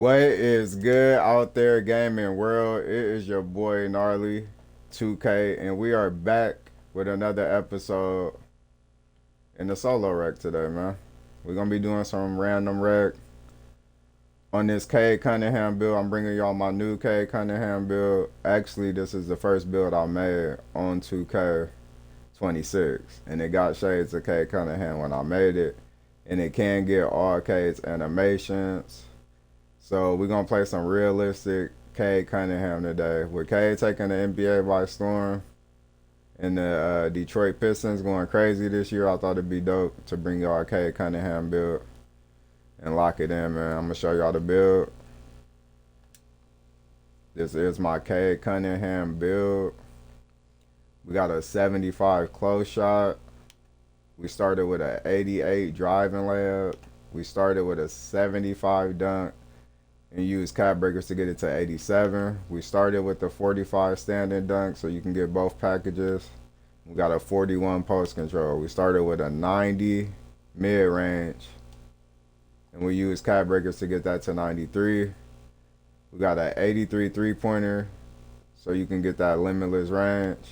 What is good out there, gaming world? It is your boy Narley2k, and we are back with another episode in the solo rec today, man. We're gonna be doing some random rec on this Cade Cunningham build. I'm bringing y'all my new Cade Cunningham build. Actually, this is the first build I made on 2K26, and it got shades of Cade Cunningham when I made it, and it can get all Cade's animations. So we're gonna play some realistic Cade Cunningham today. With Cade taking the NBA by storm and the Detroit Pistons going crazy this year, I thought it'd be dope to bring y'all a Cade Cunningham build and lock it in, man. I'm gonna show y'all the build. This is my Cade Cunningham build. We got a 75 close shot. We started with an 88 driving layup. We started with a 75 dunk and use cap breakers to get it to 87. We started with the 45 standing dunk so you can get both packages. We got a 41 post control. We started with a 90 mid range and we use cap breakers to get that to 93. We got an 83 three-pointer so you can get that limitless range.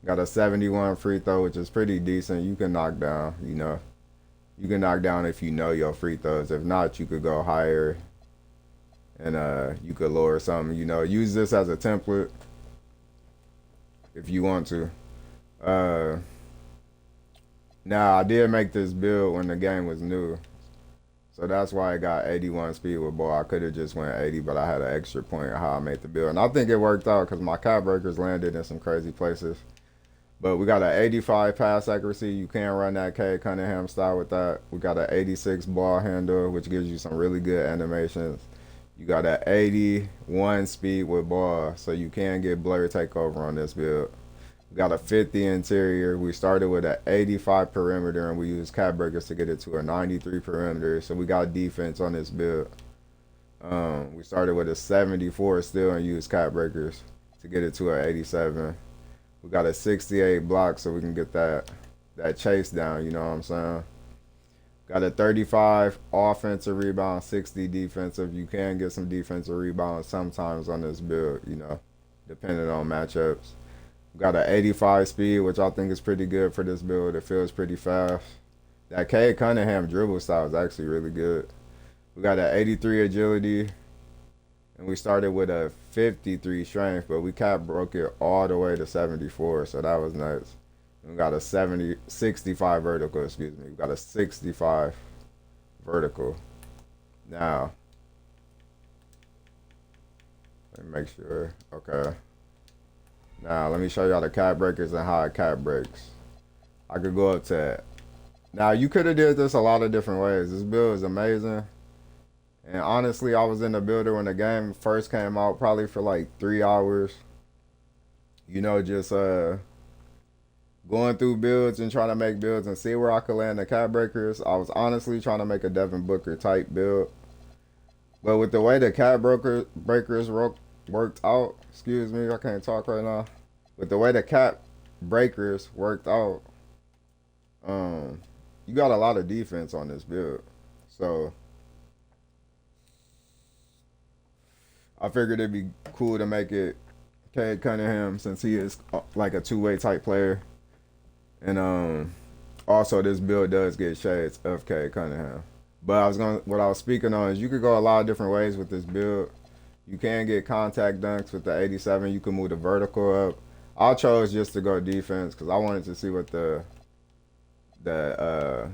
Got a 71 free throw, which is pretty decent. You can knock down, You can knock down if you know your free throws. If not, you could go higher and you could lower something. Use this as a template if you want to. Now, I did make this build when the game was new. So that's why I got 81 speed with ball. I could have just went 80, but I had an extra point of how I made the build. And I think it worked out because my cap breakers landed in some crazy places. But we got an 85 pass accuracy. You can run that Cade Cunningham style with that. We got an 86 ball handle, which gives you some really good animations. You got an 81 speed with ball, so you can get blur takeover on this build. We got a 50 interior. We started with an 85 perimeter, and we used cap breakers to get it to a 93 perimeter. So we got defense on this build. We started with a 74 still and used cap breakers to get it to an 87. We got a 68 block so we can get that chase down, you know what I'm saying? Got a 35 offensive rebound, 60 defensive. You can get some defensive rebounds sometimes on this build, depending on matchups. Got an 85 speed, which I think is pretty good for this build. It feels pretty fast. That Cade Cunningham dribble style is actually really good. We got an 83 agility, and we started with a 53 strength, but we broke it all the way to 74, so that was nice. We got a 65 vertical, excuse me. We got a 65 vertical. Now, let me make sure. Okay. Now, let me show y'all the cap breakers and how it cap breaks. I could go up to. Now, you could have did this a lot of different ways. This build is amazing. And honestly, I was in the builder when the game first came out, probably for like 3 hours. Just going through builds and trying to make builds and see where I could land the cap breakers. I was honestly trying to make a Devin Booker type build. But with the way the breakers worked out, excuse me, I can't talk right now. With the way the cap breakers worked out, you got a lot of defense on this build. So I figured it'd be cool to make it Cade Cunningham since he is like a two-way type player. And also this build does get shades of Cade Cunningham. But what I was speaking on is you could go a lot of different ways with this build. You can get contact dunks with the 87. You can move the vertical up. I chose just to go defense because I wanted to see what the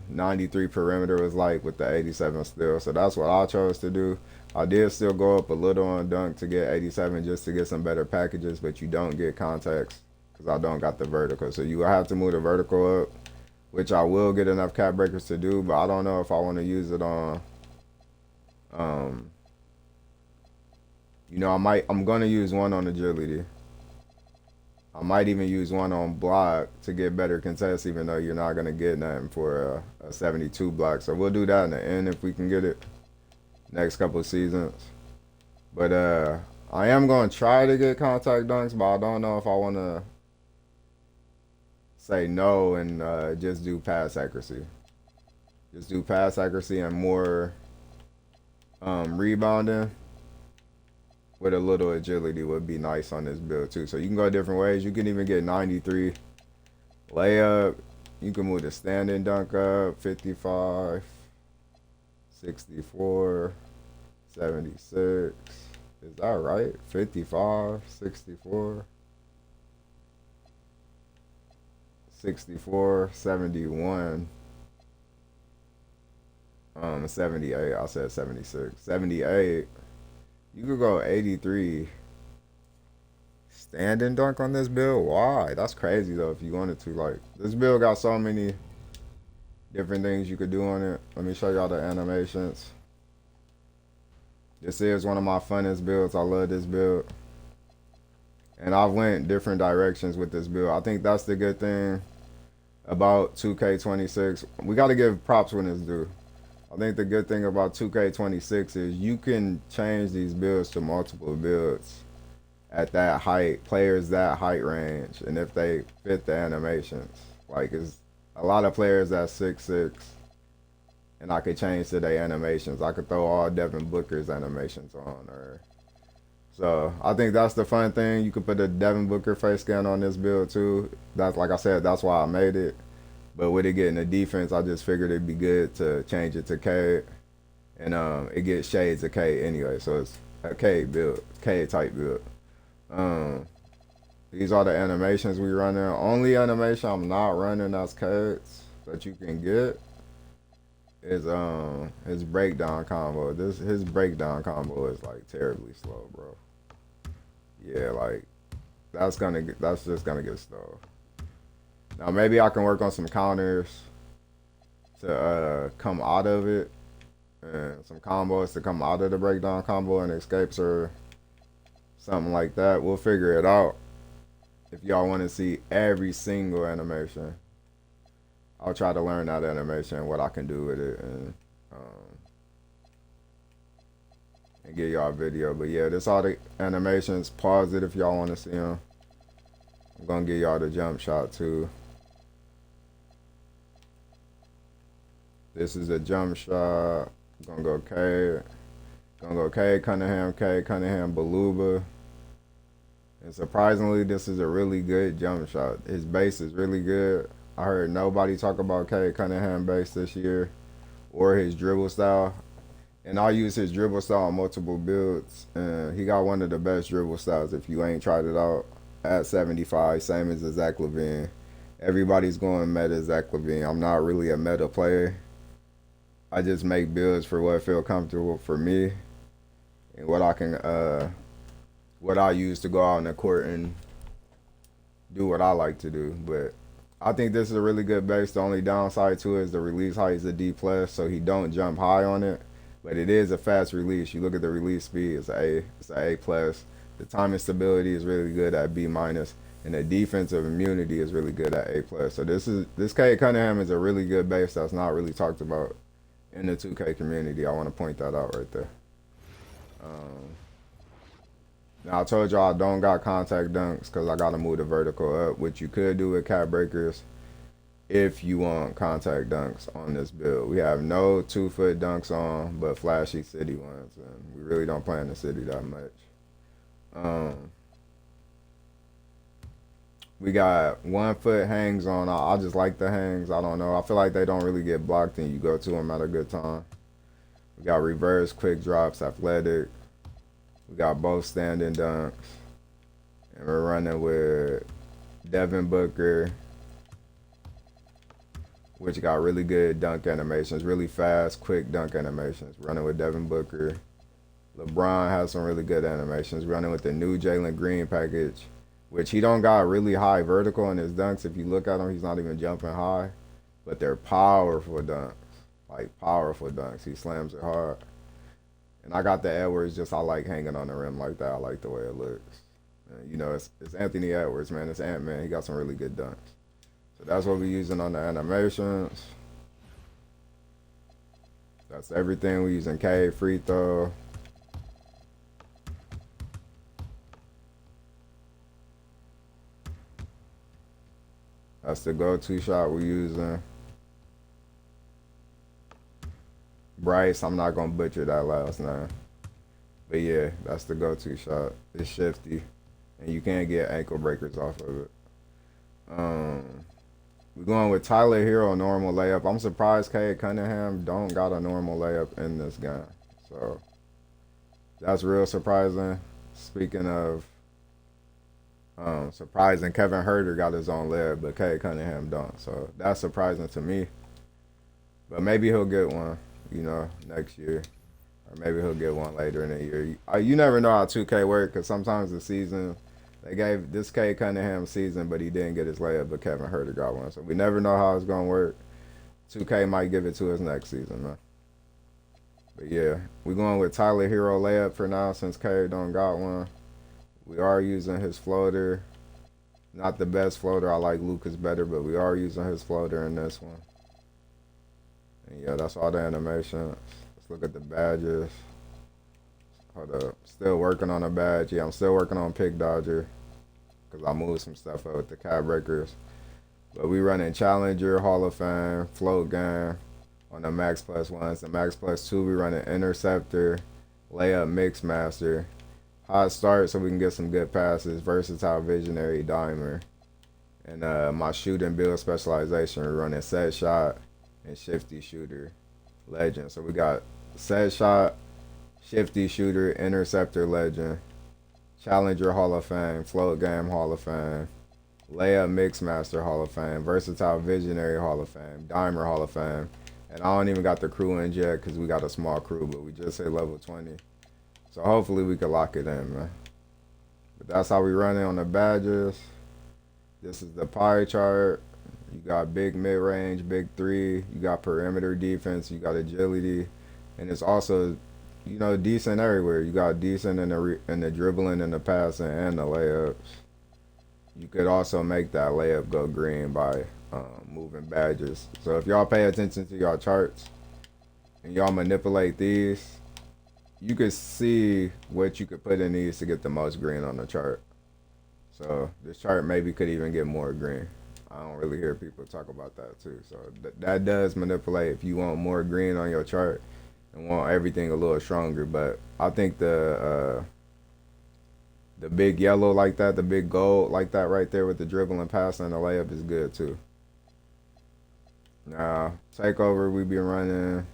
93 perimeter was like with the 87 still. So that's what I chose to do. I did still go up a little on dunk to get 87 just to get some better packages, but you don't get contacts because I don't got the vertical. So you will have to move the vertical up, which I will get enough cap breakers to do, but I don't know if I want to use it on. I'm gonna use one on agility. I might even use one on block to get better contests, even though you're not gonna get nothing for a 72 block. So we'll do that in the end if we can get it next couple of seasons. But I am gonna try to get contact dunks, but I don't know if I want to say no and just do pass accuracy. Just do pass accuracy and more Rebounding with a little agility would be nice on this build too. So you can go different ways. You can even get 93 layup. You can move the standing dunk up, 55, 64, 76. Is that right? 55, 64, 64, 71, 78. I said 76. 78. You could go 83 standing dunk on this build. Why? That's crazy though if you wanted to. Like, this build got so many different things you could do on it. Let me show y'all the animations. This is one of my funnest builds. I love this build. And I've went different directions with this build. I think that's the good thing about 2K26. We got to give props when it's due. I think the good thing about 2K26 is you can change these builds to multiple builds at that height, players that height range, and if they fit the animations. Like, it's a lot of players at 6'6", and I could change to their animations. I could throw all Devin Booker's animations on, or so I think that's the fun thing. You could put a Devin Booker face scan on this build too. That's, like I said, that's why I made it. But with it getting the defense, I just figured it'd be good to change it to Cade, and it gets shades of Cade anyway, so it's a Cade build, Cade type build. These are the animations we running. Only animation I'm not running that's Cade's that you can get is his breakdown combo. His breakdown combo is like terribly slow, bro. Yeah, like that's just gonna get slow. Now maybe I can work on some counters to come out of it, and some combos to come out of the breakdown combo and escapes or something like that. We'll figure it out. If y'all want to see every single animation, I'll try to learn that animation, what I can do with it, and give y'all a video. But yeah, this all the animations. Pause it if y'all want to see them. I'm gonna give y'all the jump shot too. This is a jump shot. I'm gonna go Cade. Gonna go Cade Cunningham, Baluba. And surprisingly, this is a really good jump shot. His base is really good. I heard nobody talk about Cade Cunningham base this year or his dribble style. And I use his dribble style on multiple builds. And he got one of the best dribble styles if you ain't tried it out. At 75, same as Zach LaVine. Everybody's going meta Zach LaVine. I'm not really a meta player. I just make builds for what feel comfortable for me and what I can what I use to go out in the court and do what I like to do. But I think this is a really good base. The only downside to it is the release height is a D+, so he don't jump high on it. But it is a fast release. You look at the release speed, it's an A+. The timing stability is really good at B-, and the defensive immunity is really good at A+. So this Cade Cunningham is a really good base that's not really talked about in the 2K community. I want to point that out right there. Now I told y'all I don't got contact dunks because I got to move the vertical up, which you could do with cap breakers if you want contact dunks on this build. We have no 2-foot dunks on, but flashy city ones, and we really don't play in the city that much. We got 1-foot hangs on. I just like the hangs. I don't know. I feel like they don't really get blocked and you go to them at a good time. We got reverse, quick drops, athletic. We got both standing dunks. And we're running with Devin Booker, which got really good dunk animations, really fast, quick dunk animations. Running with Devin Booker. LeBron has some really good animations. Running with the new Jalen Green package, which he don't got really high vertical in his dunks. If you look at him, he's not even jumping high. But they're powerful dunks. Like, powerful dunks. He slams it hard. And I got the Edwards, just I like hanging on the rim like that. I like the way it looks. And, you know, it's Anthony Edwards, man. It's Ant-Man. He got some really good dunks. So that's what we're using on the animations. That's everything. We're using Cade free throw. That's the go-to shot we're using. Bryce, I'm not gonna butcher that last name. But yeah, that's the go-to shot. It's shifty, and you can't get ankle breakers off of it. Um, we're going with Tyler Hero normal layup. I'm surprised Cade Cunningham don't got a normal layup in this game. So that's real surprising. Speaking of surprising, Kevin Herter got his own layup, but Cade Cunningham don't. So that's surprising to me. But maybe he'll get one, next year. Or maybe he'll get one later in the year. You never know how 2K work because sometimes the season, they gave this Cade Cunningham season, but he didn't get his layup, but Kevin Herter got one. So we never know how it's going to work. 2K might give it to us next season, man. But yeah, we're going with Tyler Hero layup for now since Cade don't got one. We are using his floater. Not the best floater. I like Lucas better, but we are using his floater in this one. And yeah, that's all the animations. Let's look at the badges. Hold up. Still working on a badge. Yeah, I'm still working on Pick Dodger because I moved some stuff up with the cat breakers. But we running Challenger, Hall of Fame, Float Game on the Max Plus ones. The Max Plus 2, we running Interceptor, Layup Mix Master, Hot Start so we can get some good passes, Versatile Visionary, Dimer. And my shooting build specialization, we're running Set Shot and Shifty Shooter, Legend. So we got Set Shot, Shifty Shooter, Interceptor Legend, Challenger Hall of Fame, Float Game Hall of Fame, Layup Mixmaster Hall of Fame, Versatile Visionary Hall of Fame, Dimer Hall of Fame. And I don't even got the crew in yet because we got a small crew, but we just hit level 20. So hopefully we can lock it in, man. But that's how we run it on the badges. This is the pie chart. You got big mid-range, big three. You got perimeter defense. You got agility. And it's also, decent everywhere. You got decent in the dribbling and the passing and the layups. You could also make that layup go green by moving badges. So if y'all pay attention to y'all charts and y'all manipulate these, you could see what you could put in these to get the most green on the chart. So this chart maybe could even get more green. I don't really hear people talk about that too. So that does manipulate if you want more green on your chart and want everything a little stronger. But I think the big yellow like that, the big gold like that right there with the dribble and passing and the layup is good too. Now, takeover we be running.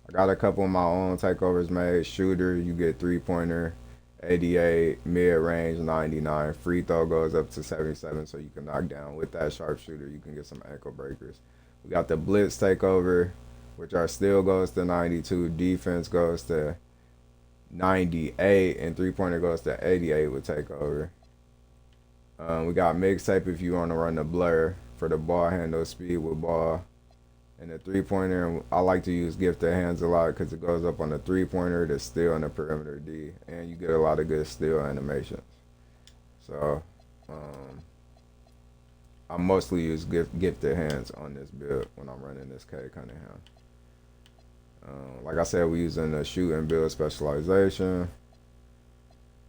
I got a couple of my own takeovers made. Shooter, you get 3-pointer, 88, mid-range, 99. Free throw goes up to 77, so you can knock down. With that sharpshooter, you can get some ankle breakers. We got the blitz takeover, which our steal goes to 92. Defense goes to 98, and 3-pointer goes to 88 with takeover. We got mixtape if you want to run the blur for the ball handle speed with ball. And the 3-pointer, I like to use gifted hands a lot because it goes up on the 3-pointer, the steal, and the perimeter D. And you get a lot of good steal animations. So, I mostly use gifted hands on this build when I'm running this Cade Cunningham. Like I said, we're using the shoot and build specialization.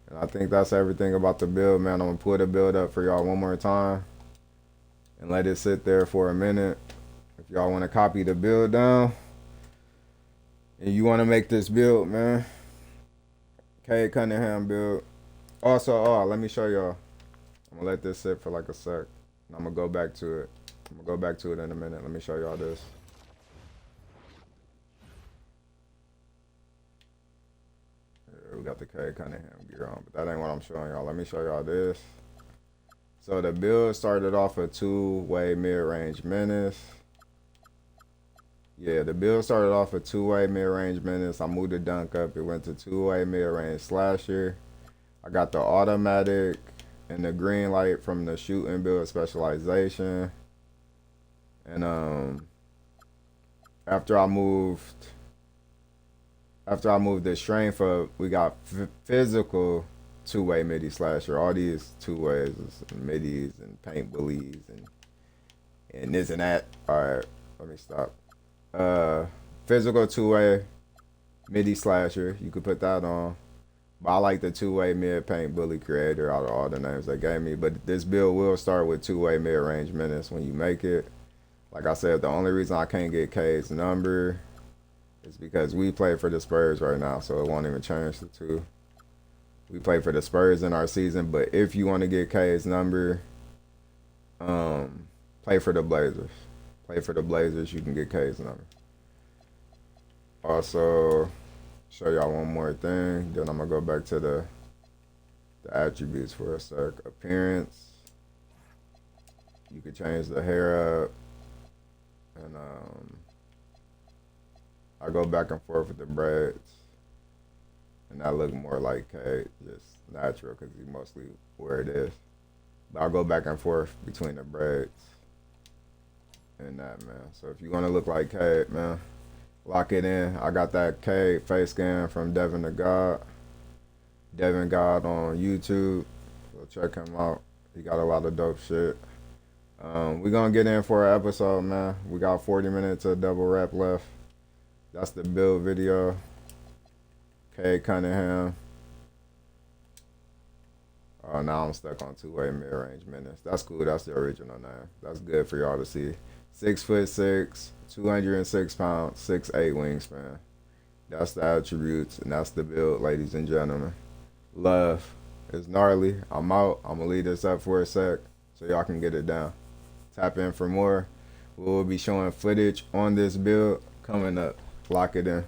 And I think that's everything about the build, man. I'm going to put the build up for y'all one more time and let it sit there for a minute. If y'all want to copy the build down and you want to make this build, man, Cade Cunningham build. Also, let me show y'all. I'm going to let this sit for like a sec. And I'm going to go back to it. I'm going to go back to it in a minute. Let me show y'all this. Yeah, we got the Cade Cunningham gear on, but that ain't what I'm showing y'all. Let me show y'all this. So the build started off a 2-way mid-range menace. Yeah, the build started off a 2-way mid-range menace. I moved the dunk up. It went to 2-way mid-range slasher. I got the automatic and the green light from the shoot and build specialization. And after I moved the strength up, we got physical 2-way midi slasher. All these 2-ways is middies and paint bullies and this and that. All right, let me stop. Physical 2-way midi slasher, you could put that on, but I like the 2-way mid paint bully creator out of all the names they gave me. But this build will start with 2-way mid range menace when you make it. Like I said, the only reason I can't get Cade's number It's because we play for the Spurs right now, so it won't even change the two. We play for the Spurs in our season, but if you want to get Cade's number, play for the Blazers. Play for the Blazers, you can get Cade's number. Also, show y'all one more thing. Then I'm gonna go back to the attributes for a sec. Appearance. You could change the hair up, and I go back and forth with the braids, and I look more like Cade, just natural, because he mostly where it is. But I'll go back and forth between the braids and that, man. So if you want to look like Cade, man, lock it in. I got that Cade face scan from Devin the God. Devin God on YouTube. So check him out. He got a lot of dope shit. We're going to get in for an episode, man. We got 40 minutes of double rep left. That's the build video. Cade Cunningham. Oh, now I'm stuck on two-way mid-range minutes. That's cool. That's the original name. That's good for y'all to see. 6'6", 206 pounds, 6'8" wingspan. That's the attributes, and that's the build, ladies and gentlemen. Love. It's Gnarly. I'm out. I'm going to leave this up for a sec so y'all can get it down. Tap in for more. We will be showing footage on this build coming up. Lock it in.